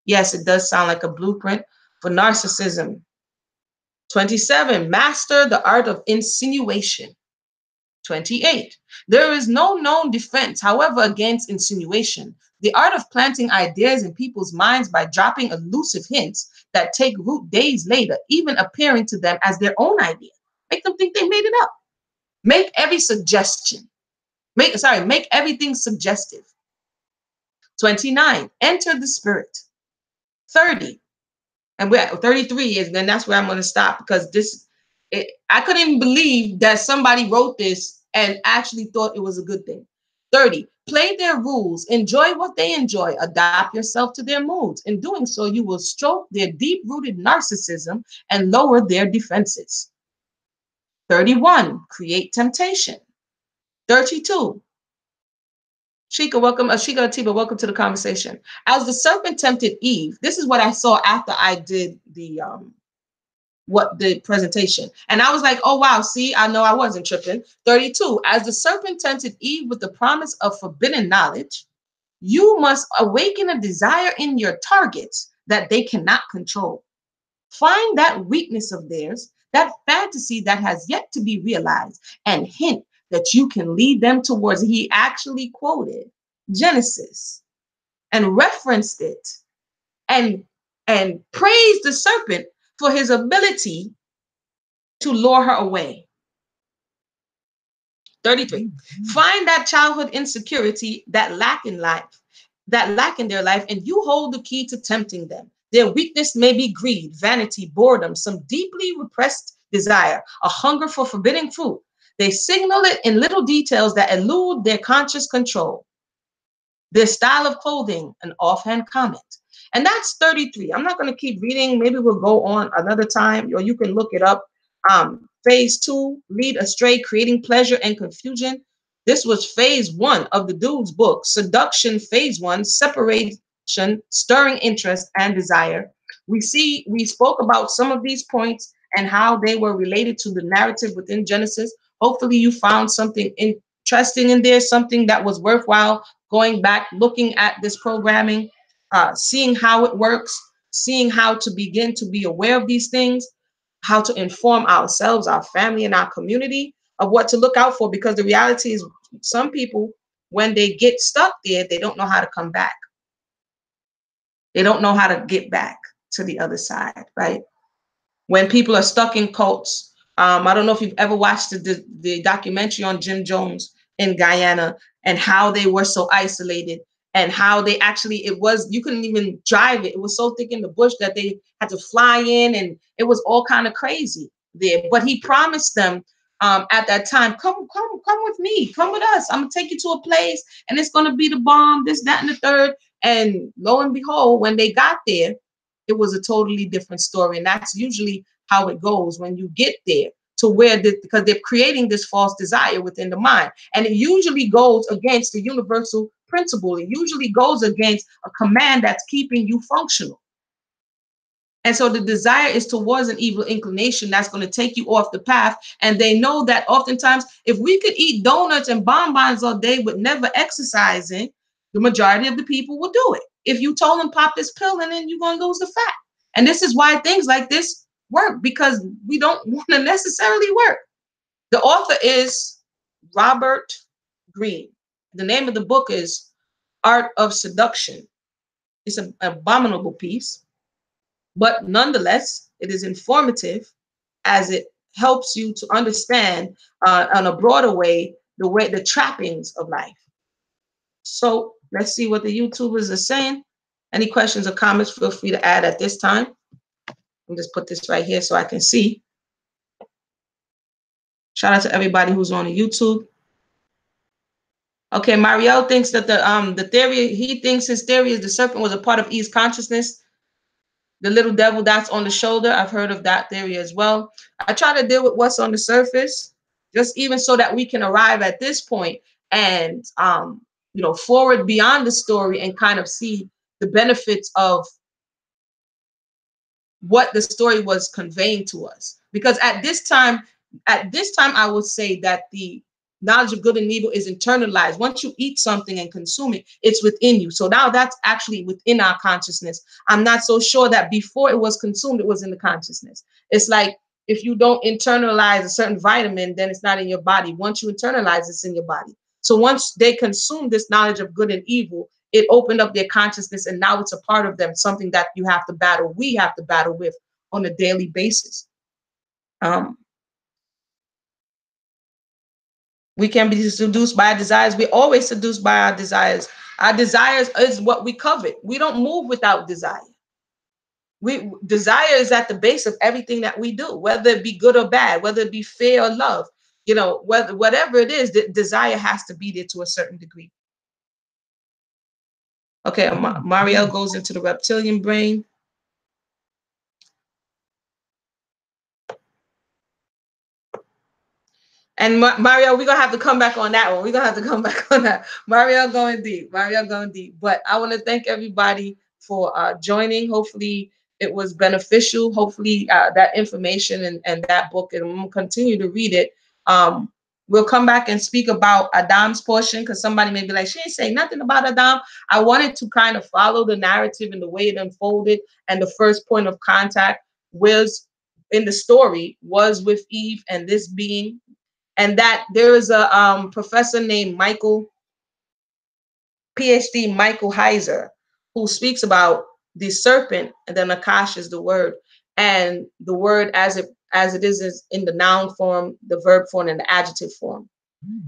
Yes, it does sound like a blueprint for narcissism. 27. Master the art of insinuation. 28. There is no known defense, however, against insinuation. The art of planting ideas in people's minds by dropping elusive hints that take root days later, even appearing to them as their own idea. Make them think they made it up. Make every suggestion. Make everything suggestive. 29. Enter the spirit. 30. And we're at 33 is then that's where I'm going to stop because I couldn't even believe that somebody wrote this and actually thought it was a good thing. 30, play their rules, enjoy what they enjoy, adapt yourself to their moods. In doing so, you will stroke their deep-rooted narcissism and lower their defenses. 31, create temptation. 32, Shika, welcome. Shika Atiba, welcome to the conversation. As the serpent tempted Eve, this is what I saw after I did the presentation. And I was like, oh, wow, see, I know I wasn't tripping. 32, as the serpent tempted Eve with the promise of forbidden knowledge, you must awaken a desire in your targets that they cannot control. Find that weakness of theirs, that fantasy that has yet to be realized, and hint that you can lead them towards it. He actually quoted Genesis and referenced it and praised the serpent for his ability to lure her away. 33. Find that childhood insecurity that lack in their life, and you hold the key to tempting them. Their weakness may be greed, vanity, boredom, some deeply repressed desire, a hunger for forbidden fruit. They signal it in little details that elude their conscious control. Their style of clothing, an offhand comment. And that's 33. I'm not going to keep reading. Maybe we'll go on another time, or you can look it up. Phase 2, lead astray, creating pleasure and confusion. This was phase 1 of the dude's book, Seduction, phase 1, separation, stirring interest and desire. We spoke about some of these points and how they were related to the narrative within Genesis. Hopefully you found something interesting in there, something that was worthwhile going back, looking at this programming, seeing how it works, seeing how to begin to be aware of these things, how to inform ourselves, our family, and our community of what to look out for. Because the reality is some people, when they get stuck there, they don't know how to come back. They don't know how to get back to the other side, right? When people are stuck in cults, I don't know if you've ever watched the documentary on Jim Jones in Guyana and how they were so isolated and how they actually, you couldn't even drive it. It was so thick in the bush that they had to fly in, and it was all kind of crazy there. But he promised them at that time, come with me, come with us. I'm gonna take you to a place and it's gonna be the bomb, this, that, and the third. And lo and behold, when they got there, it was a totally different story. And that's usually how it goes when you get there to where because they're creating this false desire within the mind. And it usually goes against the universal principle. It usually goes against a command that's keeping you functional. And so the desire is towards an evil inclination that's going to take you off the path. And they know that oftentimes, if we could eat donuts and bonbons all day with never exercising, the majority of the people will do it. If you told them pop this pill and then you're going to lose the fat. And this is why things like this work, because we don't want to necessarily work. The author is Robert Greene. The name of the book is Art of Seduction. It's an abominable piece, but nonetheless, it is informative as it helps you to understand on a broader way the trappings of life. So let's see what the YouTubers are saying. Any questions or comments, feel free to add at this time. I'll just put this right here so I can see. Shout out to everybody who's on the YouTube. Okay, Marielle thinks that the theory, he thinks his theory is the serpent was a part of Eve's consciousness. The little devil that's on the shoulder. I've heard of that theory as well. I try to deal with what's on the surface, just even so that we can arrive at this point and forward beyond the story and kind of see the benefits of what the story was conveying to us. Because at this time, I would say that the knowledge of good and evil is internalized. Once you eat something and consume it, it's within you. So now that's actually within our consciousness. I'm not so sure that before it was consumed, it was in the consciousness. It's like if you don't internalize a certain vitamin, then it's not in your body. Once you internalize, it's in your body. So once they consume this knowledge of good and evil, it opened up their consciousness, and now it's a part of them, something that you have to battle, we have to battle with on a daily basis. We can be seduced by our desires. We're always seduced by our desires. Our desires is what we covet. We don't move without desire. We desire is at the base of everything that we do, whether it be good or bad, whether it be fear or love. Whatever it is, the desire has to be there to a certain degree. Okay, Marielle goes into the reptilian brain. And Mario, we're gonna have to come back on that one. We're gonna have to come back on that. Mario going deep. Mario going deep. But I want to thank everybody for joining. Hopefully it was beneficial. Hopefully that information and that book, and we'll continue to read it. We'll come back and speak about Adam's portion, because somebody may be like, she ain't saying nothing about Adam. I wanted to kind of follow the narrative and the way it unfolded, and the first point of contact was in the story was with Eve and this being, and that there is a professor named Michael, PhD Michael Heiser, who speaks about the serpent, and then Nakash is the word, and the word as it is in the noun form, the verb form, and the adjective form.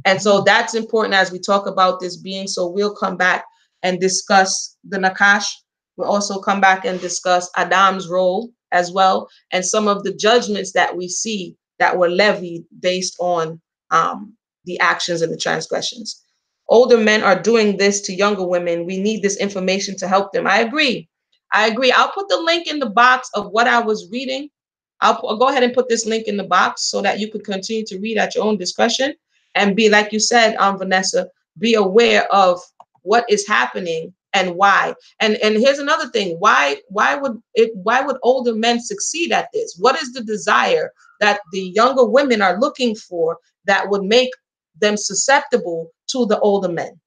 And so that's important as we talk about this being. So we'll come back and discuss the Nakash. We'll also come back and discuss Adam's role as well, and some of the judgments that we see that were levied based on the actions and the transgressions. Older men are doing this to younger women. We need this information to help them. I agree. I agree. I'll put the link in the box of what I was reading. I'll go ahead and put this link in the box so that you could continue to read at your own discretion and be, like you said, Vanessa, be aware of what is happening and why. And here's another thing. Why would older men succeed at this? What is the desire that the younger women are looking for that would make them susceptible to the older men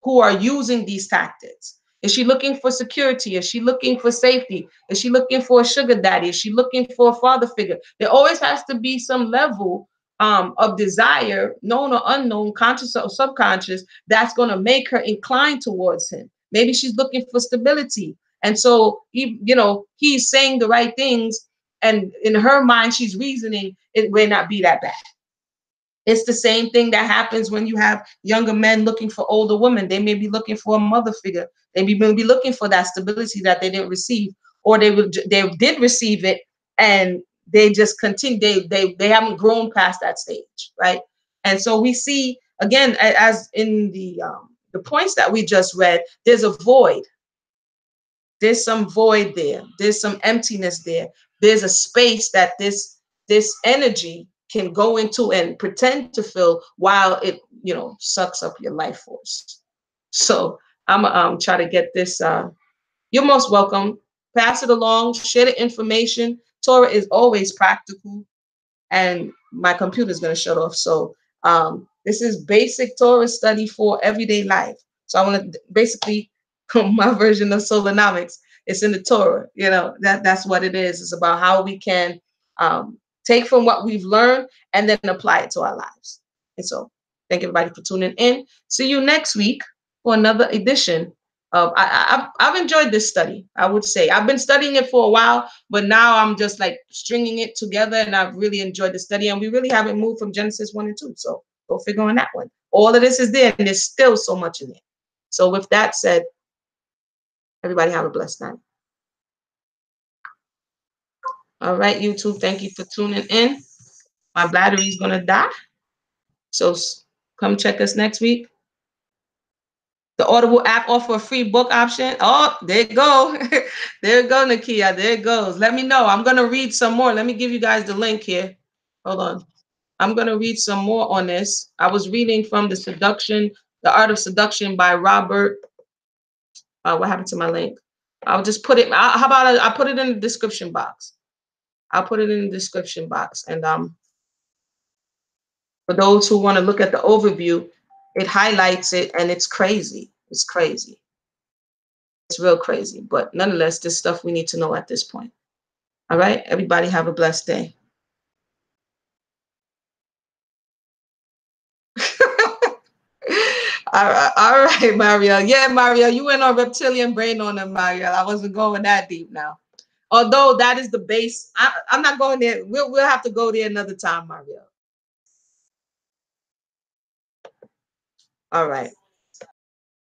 who are using these tactics? Is she looking for security? Is she looking for safety? Is she looking for a sugar daddy? Is she looking for a father figure? There always has to be some level of desire, known or unknown, conscious or subconscious, that's going to make her inclined towards him. Maybe she's looking for stability. And so, he's saying the right things. And in her mind, she's reasoning it may not be that bad. It's the same thing that happens when you have younger men looking for older women. They may be looking for a mother figure. They may be looking for that stability that they didn't receive, or they did receive it, and they just continue. They haven't grown past that stage, right? And so we see again, as in the points that we just read, there's a void. There's some void there. There's some emptiness there. There's a space that this energy can go into and pretend to fill while it, sucks up your life force. So I'm gonna try to get this. You're most welcome. Pass it along. Share the information. Torah is always practical, and my computer is going to shut off. So this is basic Torah study for everyday life. So I want to basically my version of Solonomics. It's in the Torah. That's what it is. It's about how we can take from what we've learned and then apply it to our lives. And so thank everybody for tuning in. See you next week for another edition of I've enjoyed this study. I would say I've been studying it for a while, but now I'm just like stringing it together, and I've really enjoyed the study. And we really haven't moved from Genesis 1 and 2. So go figure on that one. All of this is there, and there's still so much in there. So with that said, everybody have a blessed night. All right, YouTube, thank you for tuning in. My battery's going to die. So come check us next week. The Audible app offer a free book option. Oh, there you go. There you go, Nakia. There it goes. Let me know. I'm going to read some more. Let me give you guys the link here. Hold on. I'm going to read some more on this. I was reading from The Art of Seduction by Robert. What happened to my link? I'll just put it. How about I put it in the description box? I'll put it in the description box. And for those who want to look at the overview, it highlights it, and it's crazy. It's crazy. It's real crazy. But nonetheless, this stuff we need to know at this point. All right. Everybody have a blessed day. All right, Mario. Yeah, Mario, you went on reptilian brain on them, Mario. I wasn't going that deep now. Although that is the base. I'm not going there. We'll have to go there another time, Mario. All right.